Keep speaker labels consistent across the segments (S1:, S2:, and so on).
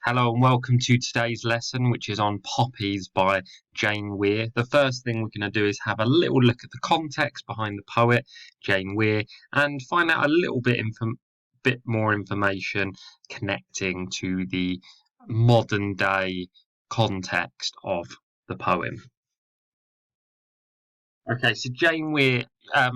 S1: Hello and welcome to today's lesson, which is on Poppies by Jane Weir. The first thing we're going to do is have a little look at the context behind the poet, Jane Weir, and find out a little bit more information connecting to the modern day context of the poem. Okay, so Jane Weir,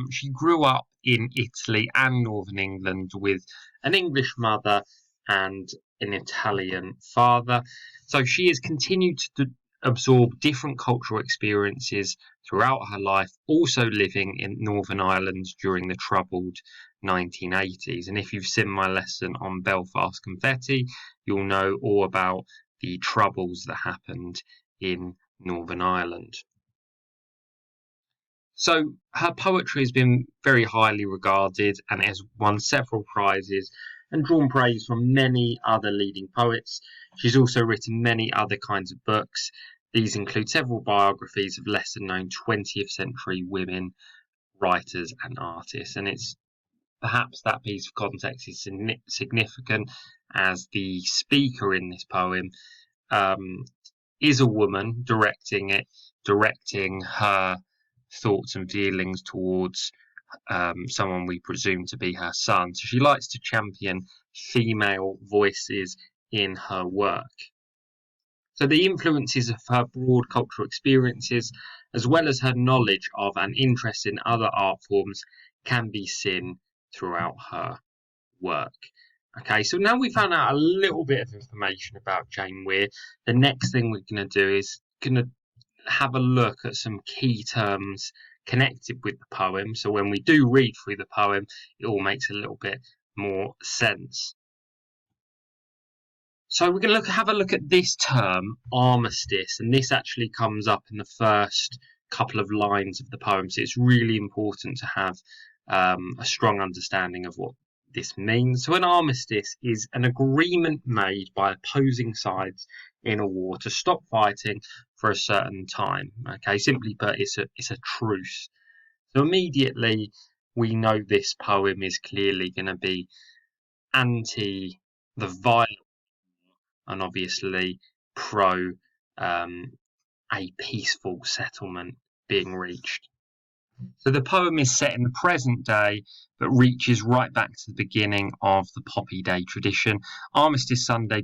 S1: she grew up in Italy and Northern England with an English mother and an Italian father. So she has continued to absorb different cultural experiences throughout her life, also living in Northern Ireland during the troubled 1980s. And if you've seen my lesson on Belfast Confetti, you'll know all about the troubles that happened in Northern Ireland. So her poetry has been very highly regarded and has won several prizes and drawn praise from many other leading poets. She's also written many other kinds of books. These include several biographies of lesser known 20th century women writers and artists. And it's perhaps that piece of context is significant as the speaker in this poem is a woman directing her thoughts and feelings towards someone we presume to be her son. So she likes to champion female voices in her work. So the influences of her broad cultural experiences, as well as her knowledge of and interest in other art forms, can be seen throughout her work. Okay, so now we found out a little bit of information about Jane Weir. The next thing we're going to do is going to have a look at some key terms connected with the poem. So when we do read through the poem, it all makes a little bit more sense. So we're going to have a look at this term, armistice, and this actually comes up in the first couple of lines of the poem. So it's really important to have a strong understanding of what this means. So an armistice is an agreement made by opposing sides in a war to stop fighting for a certain time. Okay, simply put, it's a truce. So immediately we know this poem is clearly going to be anti the violence and obviously pro a peaceful settlement being reached. So the poem is set in the present day, but reaches right back to the beginning of the Poppy Day tradition. Armistice Sunday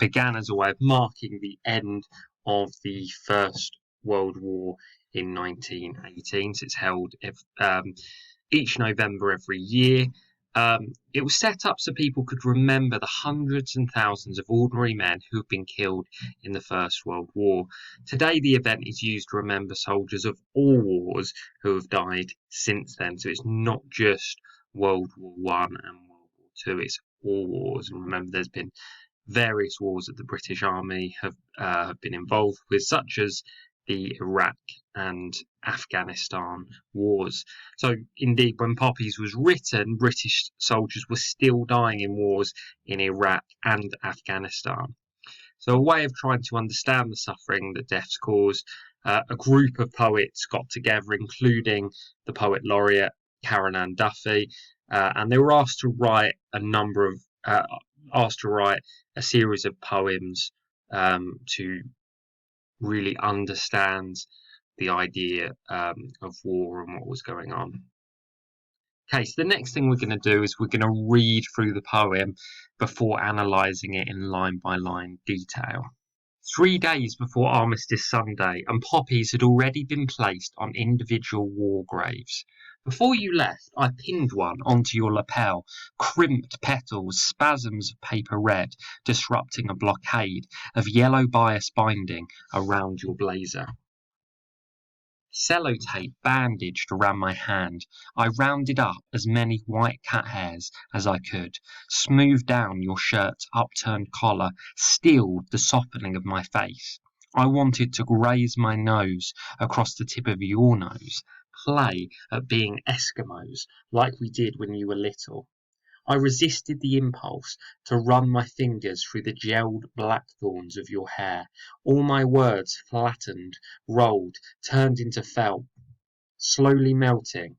S1: began as a way of marking the end of the First World War in 1918. So it's held each November every year. It was set up so people could remember the hundreds and thousands of ordinary men who have been killed in the First World War. Today, the event is used to remember soldiers of all wars who have died since then. So it's not just World War One and World War Two; it's all wars. And remember, there's been various wars that the British Army have been involved with, such as the Iraq and Afghanistan wars. So, indeed, when Poppies was written, British soldiers were still dying in wars in Iraq and Afghanistan. So, a way of trying to understand the suffering that deaths caused, a group of poets got together, including the poet laureate Karen Ann Duffy, and they were asked to write a series of poems to really understand the idea of war and what was going on. Okay, so the next thing we're going to do is we're going to read through the poem before analysing it in line by line detail. 3 days before Armistice Sunday, and poppies had already been placed on individual war graves. Before you left, I pinned one onto your lapel, crimped petals, spasms of paper red, disrupting a blockade of yellow bias binding around your blazer. Sellotape bandaged around my hand, I rounded up as many white cat hairs as I could, smoothed down your shirt's upturned collar, stilled the softening of my face. I wanted to graze my nose across the tip of your nose, play at being Eskimos like we did when you were little. I resisted the impulse to run my fingers through the gelled blackthorns of your hair. All my words flattened, rolled, turned into felt, slowly melting.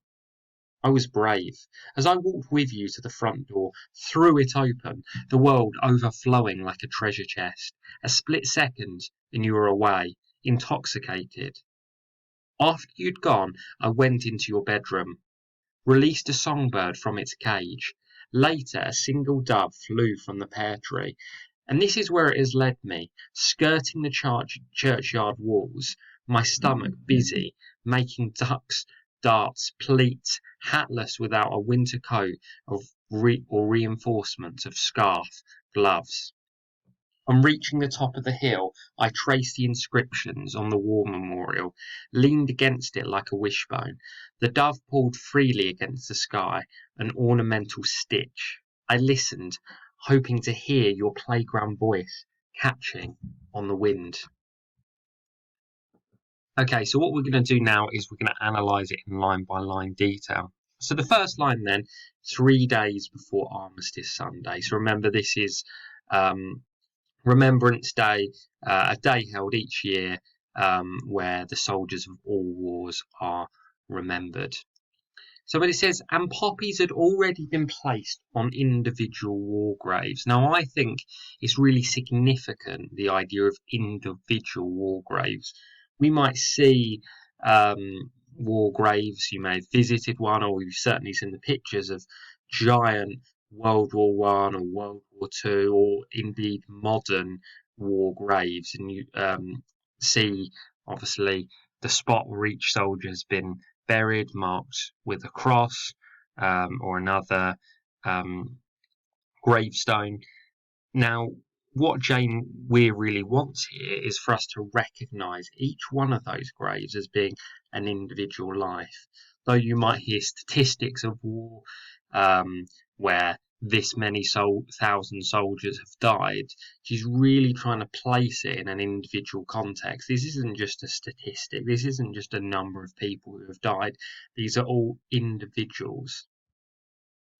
S1: I was brave. As I walked with you to the front door, threw it open, the world overflowing like a treasure chest. A split second, and you were away, intoxicated. After you'd gone, I went into your bedroom, released a songbird from its cage. Later, a single dove flew from the pear tree. And this is where it has led me, skirting the churchyard walls, my stomach busy, making ducks, darts, pleats, hatless without a winter coat or reinforcements of scarf, gloves. On reaching the top of the hill, I traced the inscriptions on the war memorial, leaned against it like a wishbone. The dove pulled freely against the sky, an ornamental stitch. I listened, hoping to hear your playground voice catching on the wind. Okay, so what we're going to do now is we're going to analyse it in line by line detail. So the first line then, 3 days before Armistice Sunday. So remember, this is Remembrance Day, a day held each year where the soldiers of all wars are remembered. So when it says, and poppies had already been placed on individual war graves. Now I think it's really significant, the idea of individual war graves. We might see war graves, you may have visited one, or you've certainly seen the pictures of giant World War One or World War Two, or indeed modern war graves, and you see obviously the spot where each soldier has been buried, marked with a cross or another gravestone. Now, what Jane Weir really wants here is for us to recognise each one of those graves as being an individual life. Though you might hear statistics of war where this many thousand soldiers have died, she's really trying to place it in an individual context. This isn't just a statistic. This isn't just a number of people who have died. These are all individuals.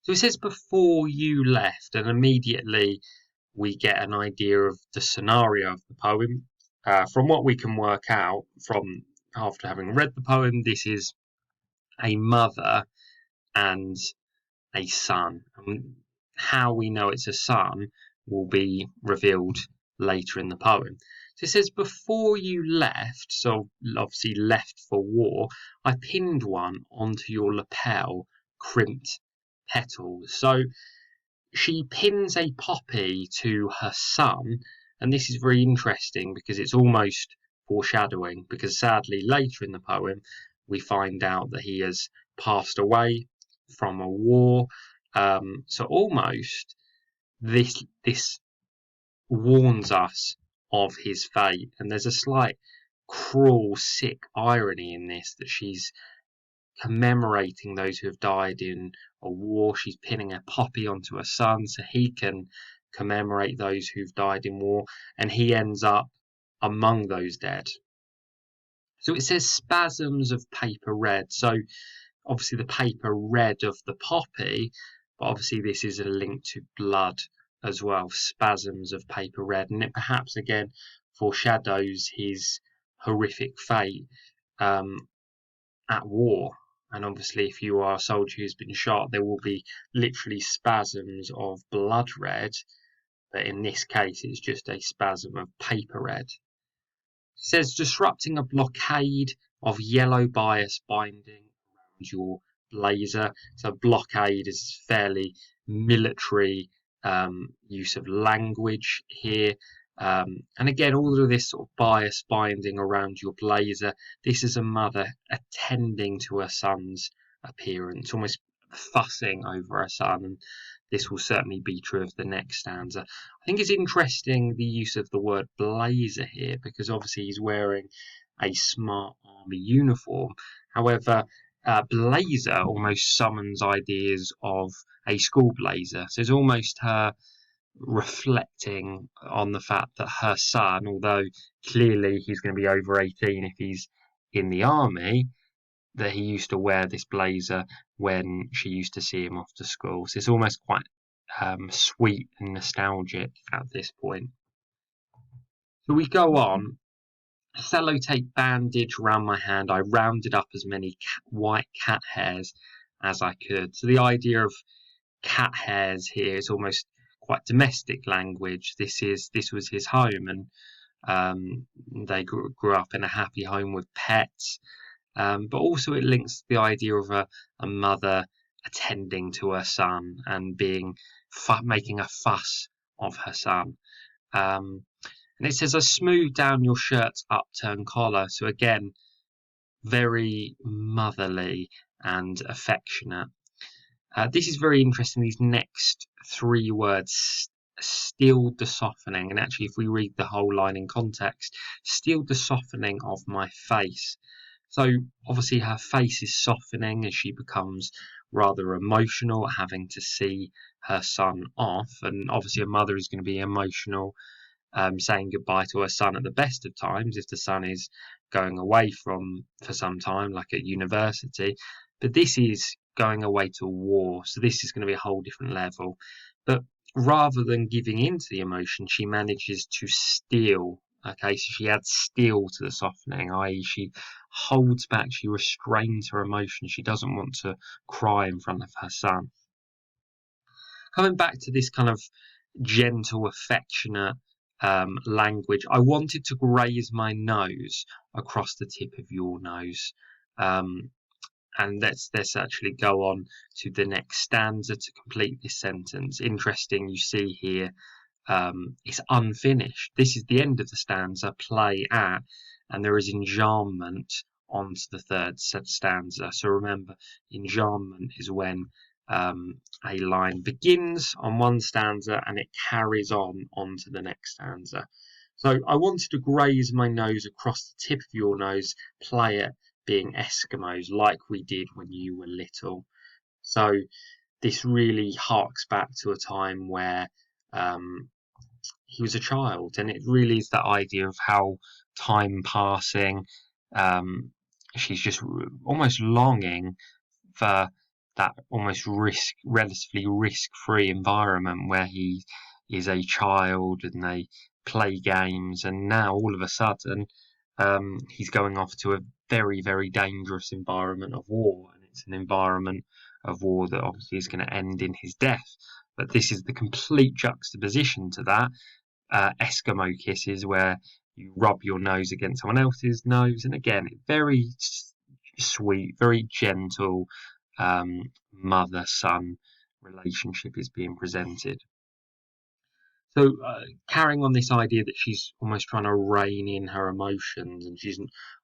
S1: So it says before you left, and immediately we get an idea of the scenario of the poem. From what we can work out from after having read the poem, this is a mother and a son. And how we know it's a son will be revealed later in the poem. So it says, before you left, so obviously left for war, I pinned one onto your lapel, crimped petals. So she pins a poppy to her son, and this is very interesting because it's almost foreshadowing, because sadly later in the poem we find out that he has passed away from a war. So almost this warns us of his fate, and there's a slight cruel, sick irony in this, that she's commemorating those who have died in a war. She's pinning a poppy onto her son so he can commemorate those who've died in war, and he ends up among those dead. So it says spasms of paper red. So obviously the paper red of the poppy, but obviously this is a link to blood as well, spasms of paper red, and it perhaps again foreshadows his horrific fate at war. And obviously if you are a soldier who's been shot, there will be literally spasms of blood red, but in this case it's just a spasm of paper red. It says disrupting a blockade of yellow bias binding around your blazer. So blockade is fairly military use of language here. And again, all of this sort of bias binding around your blazer. This is a mother attending to her son's appearance, almost fussing over her son, and this will certainly be true of the next stanza. I think it's interesting the use of the word blazer here, because obviously he's wearing a smart army uniform. However, blazer almost summons ideas of a school blazer. So it's almost her reflecting on the fact that her son, although clearly he's going to be over 18 if he's in the army, that he used to wear this blazer when she used to see him off to school. So it's almost quite sweet and nostalgic at this point. So we go on. Sellotape bandage round my hand, I rounded up as many white cat hairs as I could. So the idea of cat hairs here is almost quite domestic language. This was his home, and they grew up in a happy home with pets. But also it links the idea of a mother attending to her son and making a fuss of her son. And it says, I smooth down your shirt's upturned collar. So again, very motherly and affectionate. This is very interesting, these next three words, stilled the softening. And actually, if we read the whole line in context, stilled the softening of my face. So obviously her face is softening as she becomes rather emotional, having to see her son off. And obviously a mother is going to be emotional, saying goodbye to her son at the best of times if the son is going away for some time, like at university. But this is going away to war, so this is going to be a whole different level. But rather than giving in to the emotion, she manages to still. Okay, so she adds steel to the softening, i.e. she holds back, she restrains her emotion. She doesn't want to cry in front of her son. Coming back to this kind of gentle, affectionate language, I wanted to graze my nose across the tip of your nose. And let's actually go on to the next stanza to complete this sentence. Interesting, you see here, it's unfinished. This is the end of the stanza, play at, and there is enjambment onto the third stanza. So remember, enjambment is when a line begins on one stanza and it carries on onto the next stanza. So I wanted to graze my nose across the tip of your nose, play it, being Eskimos, like we did when you were little. So this really harks back to a time where he was a child, and it really is that idea of how time passing, she's just almost longing for that almost relatively risk-free environment where he is a child and they play games, and now all of a sudden he's going off to a very, very dangerous environment of war, and it's an environment of war that obviously is going to end in his death. But this is the complete juxtaposition to that. Eskimo kisses, where you rub your nose against someone else's nose, and again, very sweet, very gentle mother-son relationship is being presented. So carrying on this idea that she's almost trying to rein in her emotions, and she's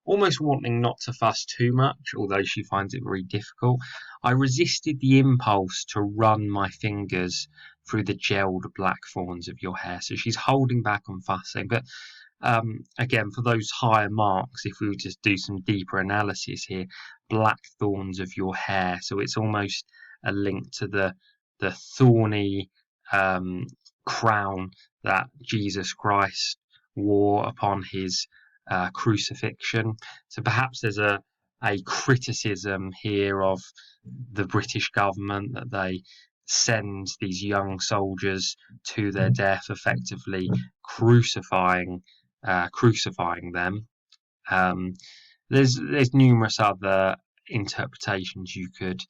S1: almost wanting not to fuss too much, although she finds it very difficult. I resisted the impulse to run my fingers through the gelled black thorns of your hair. So she's holding back on fussing. But again, for those higher marks, if we were to do some deeper analysis here, black thorns of your hair. So it's almost a link to the thorny crown that Jesus Christ wore upon his crucifixion. So perhaps there's a criticism here of the British government that they send these young soldiers to their death, effectively crucifying them. There's numerous other interpretations you could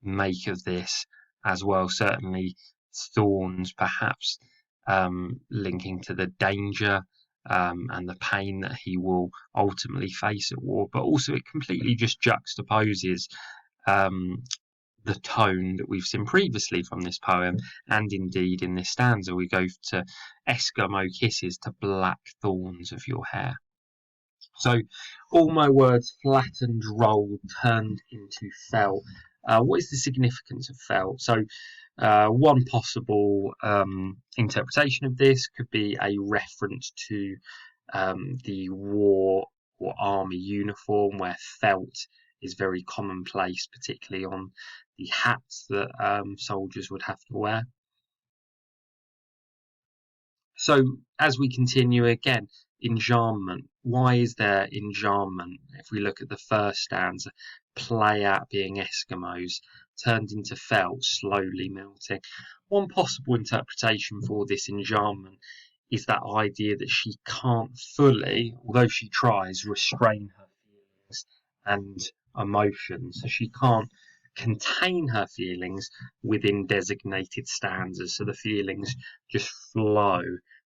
S1: make of this as well. Certainly thorns, perhaps linking to the danger and the pain that he will ultimately face at war, but also it completely just juxtaposes the tone that we've seen previously from this poem, and indeed in this stanza we go to Eskimo kisses to black thorns of your hair. So all my words flattened, rolled, turned into felt. What is the significance of felt? So one possible interpretation of this could be a reference to the war or army uniform, where felt is very commonplace, particularly on the hats that soldiers would have to wear. So as we continue again, enjambment. Why is there enjambment? If we look at the first stanza, play out being Eskimos, turned into felt, slowly melting. One possible interpretation for this enjambment is that idea that she can't fully, although she tries, restrain her feelings and emotions. So she can't contain her feelings within designated stanzas. So the feelings just flow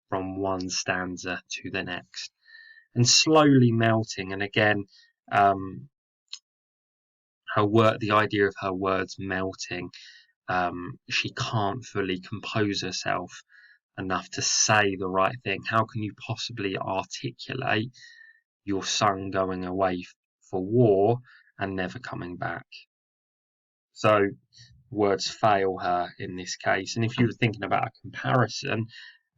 S1: from one stanza to the next and slowly melting. And again, the idea of her words melting, she can't fully compose herself enough to say the right thing. How can you possibly articulate your son going away for war and never coming back? So words fail her in this case. And if you were thinking about a comparison,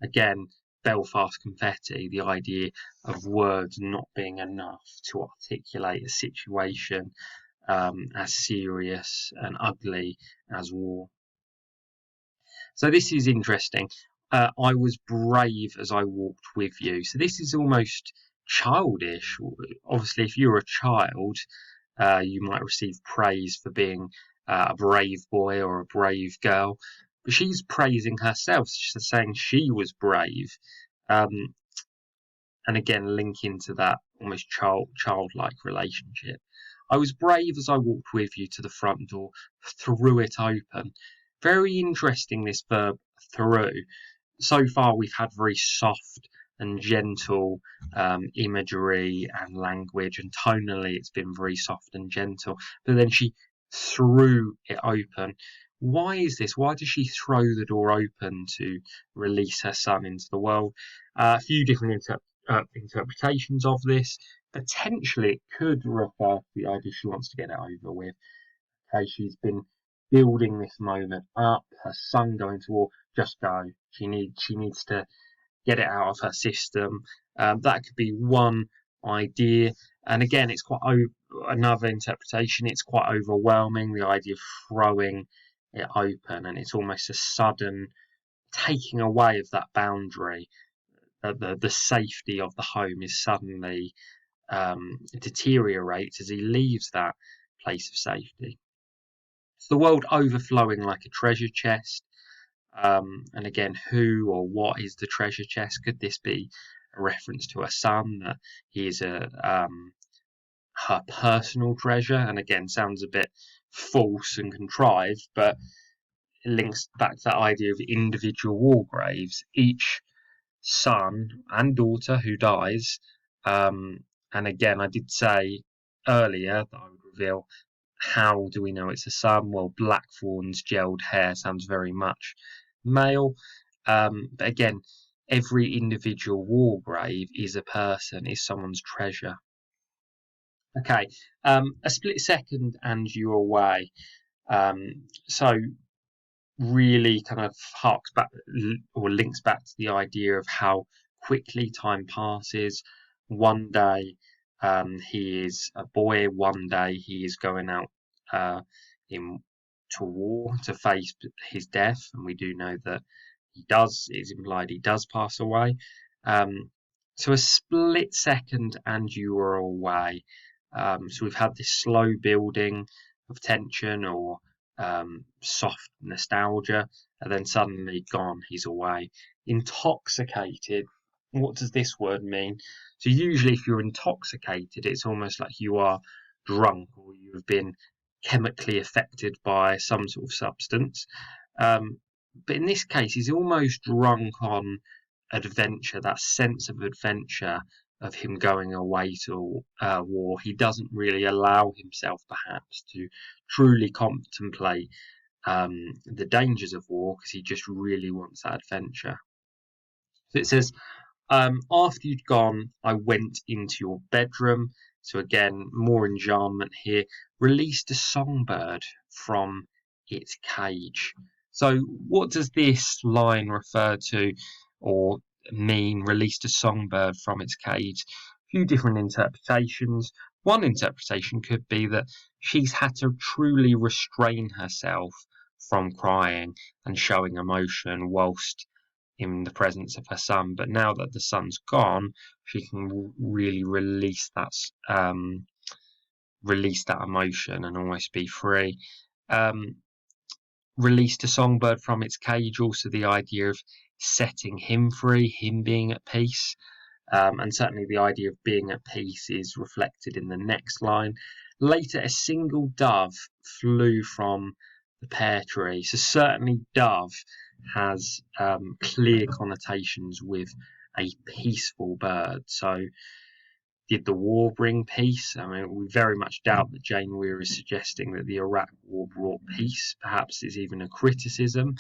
S1: again, Belfast Confetti, the idea of words not being enough to articulate a situation as serious and ugly as war. So this is interesting. I was brave as I walked with you. So this is almost childish. Obviously, if you're a child, you might receive praise for being a brave boy or a brave girl. But she's praising herself. She's saying she was brave. And again, linking to that almost childlike relationship. I was brave as I walked with you to the front door, threw it open. Very interesting, this verb through. So far, we've had very soft and gentle imagery and language, and tonally, it's been very soft and gentle. But then she threw it open. Why is this? Why does she throw the door open to release her son into the world? A few different interpretations of this. Potentially, it could refer to the idea she wants to get it over with. Okay, she's been building this moment up. Her son going to war. Just go. She needs to get it out of her system. That could be one idea. And again, it's quite another interpretation. It's quite overwhelming. The idea of throwing it open, and it's almost a sudden taking away of that boundary. The safety of the home is suddenly deteriorates as he leaves that place of safety. It's the world overflowing like a treasure chest. And again, who or what is the treasure chest? Could this be a reference to her son, that he is her personal treasure? And again, sounds a bit false and contrived, but it links back to that idea of individual war graves. Each son and daughter who dies, and again, I did say earlier that I would reveal how do we know it's a son. Well, Blackthorn's gelled hair sounds very much male, but again, every individual war grave is a person, is someone's treasure. Okay, a split second and you're away. So really kind of harks back or links back to the idea of how quickly time passes. One day he is a boy, one day he is going out to war to face his death, and we do know that it's implied he does pass away. So a split second and you are away. So we've had this slow building of tension or soft nostalgia, and then suddenly gone, he's away. Intoxicated, what does this word mean? So usually if you're intoxicated, it's almost like you are drunk or you have been chemically affected by some sort of substance. But in this case, he's almost drunk on adventure, that sense of adventure of him going away to war. He doesn't really allow himself, perhaps, to truly contemplate the dangers of war because he just really wants that adventure. So it says, after you'd gone, I went into your bedroom. So again, more enjambment here. Released a songbird from its cage. So what does this line refer to or mean? Released a songbird from its cage? A few different interpretations. One interpretation could be that she's had to truly restrain herself from crying and showing emotion whilst in the presence of her son, but now that the son's gone, she can really release that emotion and almost be free. Released a songbird from its cage, also the idea of setting him free, him being at peace, and certainly the idea of being at peace is reflected in the next line. Later, a single dove flew from the pear tree. So certainly dove has clear connotations with a peaceful bird. So did the war bring peace? I mean, we very much doubt that Jane Weir is suggesting that the Iraq War brought peace. Perhaps it's even a criticism.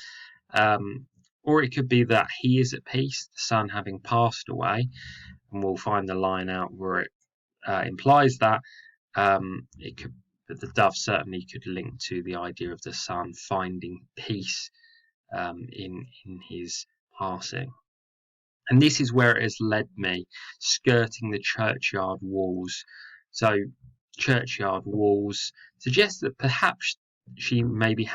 S1: Or it could be that he is at peace, the son having passed away, and we'll find the line out where it implies that. It could, but the dove certainly could link to the idea of the son finding peace in his passing. And this is where it has led me, skirting the churchyard walls. So, churchyard walls suggest that perhaps she maybe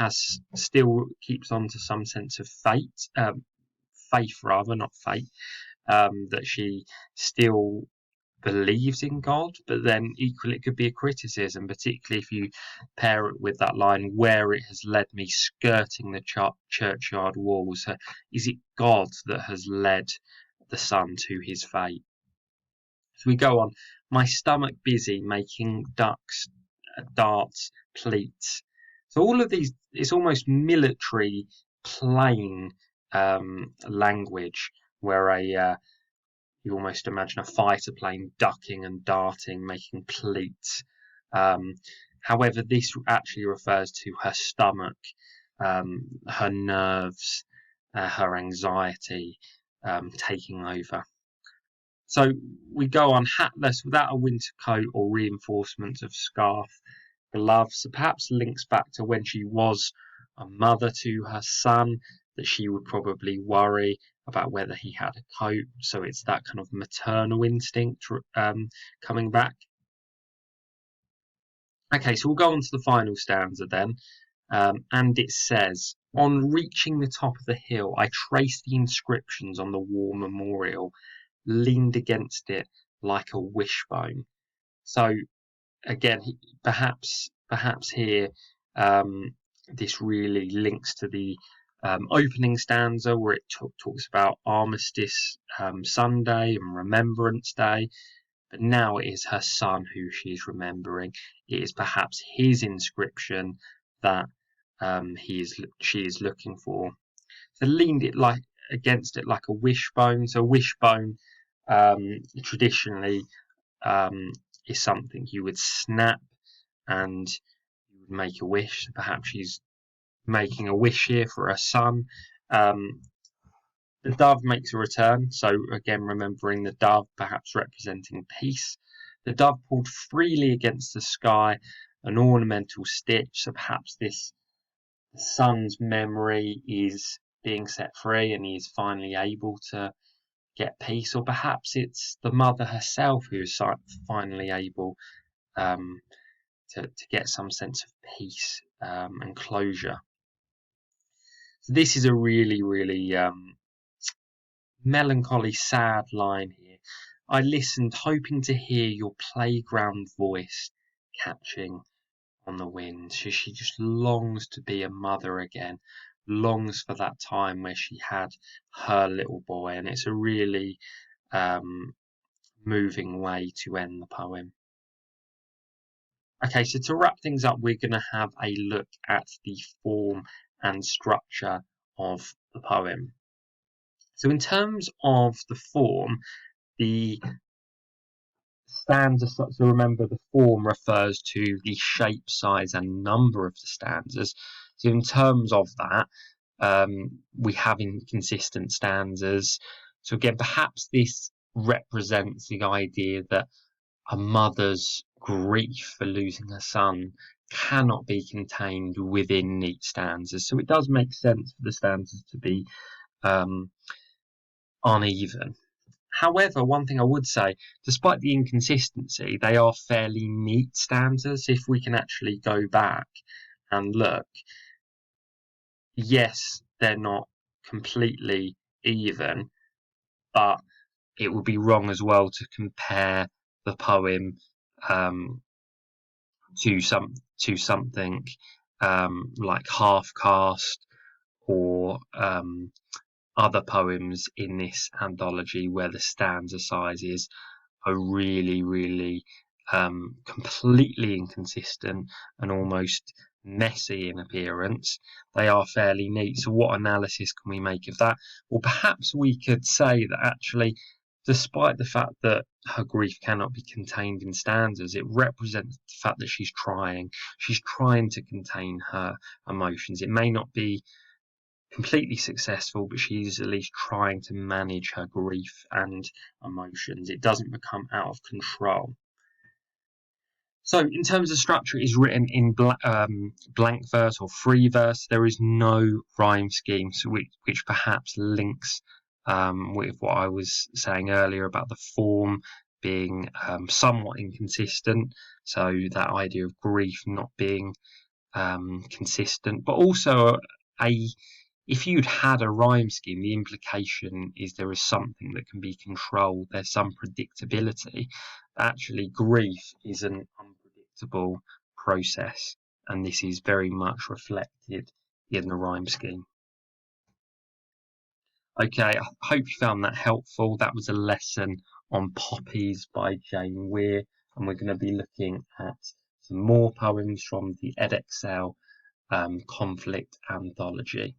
S1: still keeps on to some sense of faith rather, not fate, that she still believes in God, but then equally it could be a criticism, particularly if you pair it with that line, where it has led me skirting the churchyard walls. Is it God that has led the son to his fate? So we go on. My stomach busy making ducks, darts, pleats. So all of these, it's almost military, plain language, where you almost imagine a fighter plane ducking and darting, making pleats. However, this actually refers to her stomach, her nerves, her anxiety taking over. So we go on hatless, without a winter coat or reinforcements of scarf, gloves. So perhaps links back to when she was a mother to her son, that she would probably worry about whether he had a coat. So it's that kind of maternal instinct coming back. Okay, so we'll go on to the final stanza then. And it says, on reaching the top of the hill, I traced the inscriptions on the war memorial, leaned against it like a wishbone. So again, perhaps here, this really links to the opening stanza where it talks about Armistice Sunday and Remembrance Day, but now it is her son who she is remembering. It is perhaps his inscription that she is looking for. So leaned it like against it like a wishbone. So wishbone traditionally is something you would snap and you would make a wish. Perhaps she's making a wish here for her son. The dove makes a return, so again remembering the dove perhaps representing peace. The dove pulled freely against the sky, an ornamental stitch, so perhaps this son's memory is being set free and he is finally able to get peace, or perhaps it's the mother herself who is finally able to get some sense of peace and closure. So this is a really, really melancholy, sad line here. I listened, hoping to hear your playground voice catching on the wind. So she just longs to be a mother again, longs for that time where she had her little boy, and it's a really moving way to end the poem. Okay, so to wrap things up, we're going to have a look at the form and structure of the poem. So in terms of the form, the stanza, so remember the form refers to the shape, size and number of the stanzas. So in terms of that, we have inconsistent stanzas. So again, perhaps this represents the idea that a mother's grief for losing her son cannot be contained within neat stanzas. So it does make sense for the stanzas to be uneven. However, one thing I would say, despite the inconsistency, they are fairly neat stanzas. If we can actually go back and look, yes, they're not completely even, but it would be wrong as well to compare the poem to something like Half Caste or other poems in this anthology where the stanza sizes are really, really completely inconsistent and almost messy in appearance. They are fairly neat. So what analysis can we make of that? Well, perhaps we could say that actually, despite the fact that her grief cannot be contained in stanzas, it represents the fact that she's trying. She's trying to contain her emotions. It may not be completely successful, but she's at least trying to manage her grief and emotions. It doesn't become out of control. So in terms of structure, it is written in blank verse or free verse. There is no rhyme scheme, so which perhaps links with what I was saying earlier about the form being somewhat inconsistent. So that idea of grief not being consistent, but also if you'd had a rhyme scheme, the implication is there is something that can be controlled. There's some predictability. Actually, grief is an unpredictable process, and this is very much reflected in the rhyme scheme. Okay, I hope you found that helpful. That was a lesson on Poppies by Jane Weir, and we're going to be looking at some more poems from the Edexcel conflict anthology.